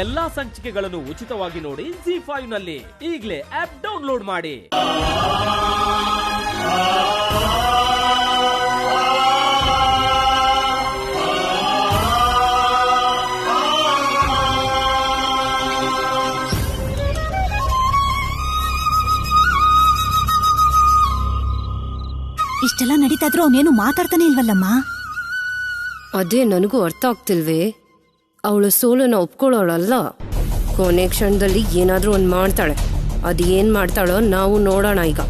ಎಲ್ಲಾ ಸಂಚಿಕೆಗಳನ್ನು ಉಚಿತವಾಗಿ ನೋಡಿ ZEE5 ನಲ್ಲಿ. ಈಗಲೇ ಆಪ್ ಡೌನ್ಲೋಡ್ ಮಾಡಿ. ಇಷ್ಟೆಲ್ಲ ನಡೀತಾದ್ರೂ ಅವನೇನು ಮಾತಾಡ್ತಾನೆ ಇಲ್ವಲ್ಲಮ್ಮ. ಅದೇ ನನಗೂ ಅರ್ಥ ಆಗ್ತಿಲ್ವೇ. ಅವಳು ಸೋಲನ್ನ ಒಪ್ಕೊಳ್ಳೋಳಲ್ಲ, ಕೊನೆ ಕ್ಷಣದಲ್ಲಿ ಏನಾದ್ರೂ ಒಂದು ಮಾಡ್ತಾಳೆ. ಅದು ಏನ್ ಮಾಡ್ತಾಳೋ ನಾವು ನೋಡೋಣ ಈಗ.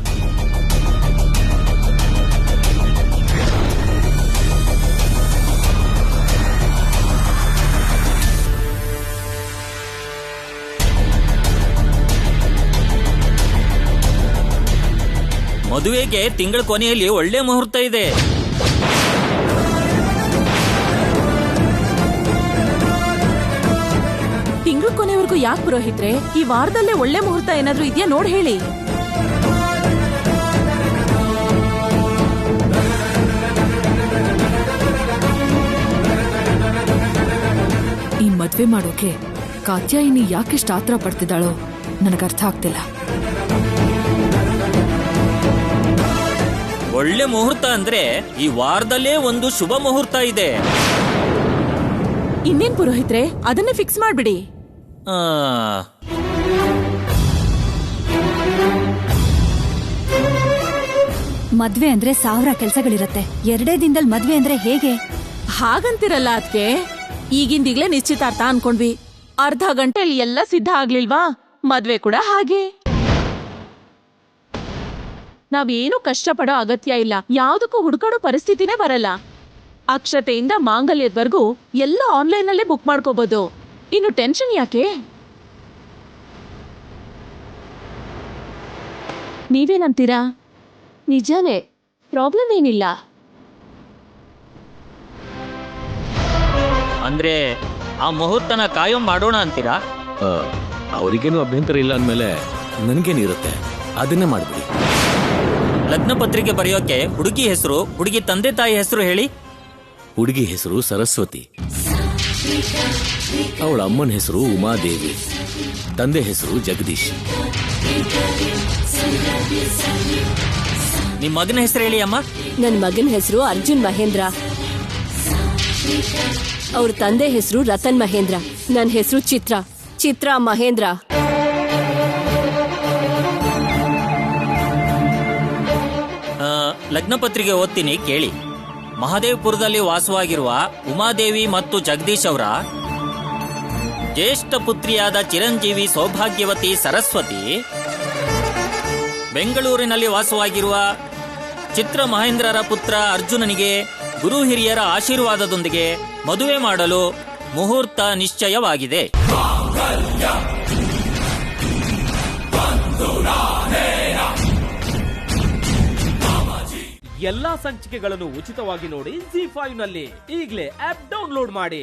ಮದುವೆಗೆ ತಿಂಗಳ ಕೊನೆಯಲ್ಲಿ ಒಳ್ಳೆ ಮುಹೂರ್ತ ಇದೆ. ತಿಂಗಳ ಕೊನೆವರೆಗೂ ಯಾಕೆ ಪುರೋಹಿತ್ರೆ? ಈ ವಾರದಲ್ಲೇ ಒಳ್ಳೆ ಮುಹೂರ್ತ ಏನಾದ್ರೂ ಇದೆಯಾ ನೋಡ್ ಹೇಳಿ. ಈ ಮದ್ವೆ ಮಾಡೋಕೆ ಕಾತ್ಯಾಯಿನಿ ಯಾಕೆಷ್ಟು ಆತರ ಪಡ್ತಿದ್ದಾಳೋ ನನಗರ್ಥ ಆಗ್ತಿಲ್ಲ. ಒಳ್ಳೆ ಮುಹೂರ್ತ ಅಂದ್ರೆ ಈ ವಾರದಲ್ಲೇ ಒಂದು ಶುಭ ಮುಹೂರ್ತ ಇದೆ. ಇನ್ನೇನ್ ಪುರೋಹಿತ್ರೆ, ಅದನ್ನೇ ಫಿಕ್ಸ್ ಮಾಡ್ಬಿಡಿ. ಮದ್ವೆ ಅಂದ್ರೆ 1000 ಕೆಲ್ಸಗಳಿರತ್ತೆ. 2 ದಿನದಲ್ಲಿ ಮದ್ವೆ ಅಂದ್ರೆ ಹೇಗೆ? ಹಾಗಂತಿರಲ್ಲ ಅದ್ಕೆ. ಈಗಿಂದೀಗ್ಲೇ ನಿಶ್ಚಿತಾರ್ಥ ಅನ್ಕೊಂಡ್ವಿ, ಅರ್ಧ ಗಂಟೆಯಲ್ಲಿ ಎಲ್ಲ ಸಿದ್ಧ ಆಗ್ಲಿಲ್ವಾ? ಮದ್ವೆ ಕೂಡ ಹಾಗೆ. ನಾವೇನು ಕಷ್ಟಪಡೋ ಅಗತ್ಯ ಇಲ್ಲ, ಯಾವುದಕ್ಕೂ ಹುಡುಕಾಡೋ ಪರಿಸ್ಥಿತಿನೇ ಬರಲ್ಲ. ಅಕ್ಷತೆಯಿಂದ ಮಾಂಗಲ್ಯದವರೆಗೂ ಎಲ್ಲ ಆನ್ಲೈನ್ ನಲ್ಲೇ ಬುಕ್ ಮಾಡ್ಕೋಬಹುದು. ಇನ್ನು ಟೆನ್ಷನ್ ಯಾಕೆ? ನೀವೇನಂತೀರಾ? ನಿಜಾನೇ, ಪ್ರಾಬ್ಲಮ್ ಏನಿಲ್ಲ. ಅಂದ್ರೆ ಆ ಮುಹೂರ್ತನ ಕಾಯಂ ಮಾಡೋಣ ಅಂತೀರಾ? ಅವರಿಗೇನು ಅಭ್ಯಂತರ ಇಲ್ಲ ಅಂದ್ಮೇಲೆ ನನಗೇನಿರುತ್ತೆ, ಅದನ್ನೇ ಮಾಡ್ಬಿಡಿ. ಲಗ್ನ ಪತ್ರಿಕೆ ಬರೆಯೋಕೆ ಹುಡುಗಿ ಹೆಸರು, ಹುಡುಗಿ ತಂದೆ ತಾಯಿ ಹೆಸರು ಹೇಳಿ. ಹುಡುಗಿ ಹೆಸರು ಸರಸ್ವತಿ, ಅವಳ ಅಮ್ಮನ ಹೆಸರು ಉಮಾದೇವಿ, ತಂದೆ ಹೆಸರು ಜಗದೀಶ್. ನಿಮ್ ಮಗನ ಹೆಸರು ಹೇಳಿ ಅಮ್ಮ. ನನ್ನ ಮಗನ ಹೆಸರು ಅರ್ಜುನ್ ಮಹೇಂದ್ರ, ಅವ್ರ ತಂದೆ ಹೆಸರು ರತನ್ ಮಹೇಂದ್ರ, ನನ್ನ ಹೆಸರು ಚಿತ್ರಾ ಮಹೇಂದ್ರ. ಲಗ್ನ ಪತ್ರಿಕೆ ಓದ್ತೀನಿ ಕೇಳಿ. ಮಹದೇವಪುರದಲ್ಲಿ ವಾಸವಾಗಿರುವ ಉಮಾದೇವಿ ಮತ್ತು ಜಗದೀಶ್ ಅವರ ಜ್ಯೇಷ್ಠ ಪುತ್ರಿಯಾದ ಚಿರಂಜೀವಿ ಸೌಭಾಗ್ಯವತಿ ಸರಸ್ವತಿ, ಬೆಂಗಳೂರಿನಲ್ಲಿ ವಾಸವಾಗಿರುವ ಚಿತ್ರ ಮಹೇಂದ್ರರ ಪುತ್ರ ಅರ್ಜುನನಿಗೆ ಗುರು ಹಿರಿಯರ ಆಶೀರ್ವಾದದೊಂದಿಗೆ ಮದುವೆ ಮಾಡಲು ಮುಹೂರ್ತ ನಿಶ್ಚಯವಾಗಿದೆ. ಎಲ್ಲಾ ಸಂಚಿಕೆಗಳನ್ನು ಉಚಿತವಾಗಿ ನೋಡಿ ZEE5 ನಲ್ಲಿ. ಈಗಲೇ ಆಪ್ ಡೌನ್ಲೋಡ್ ಮಾಡಿ.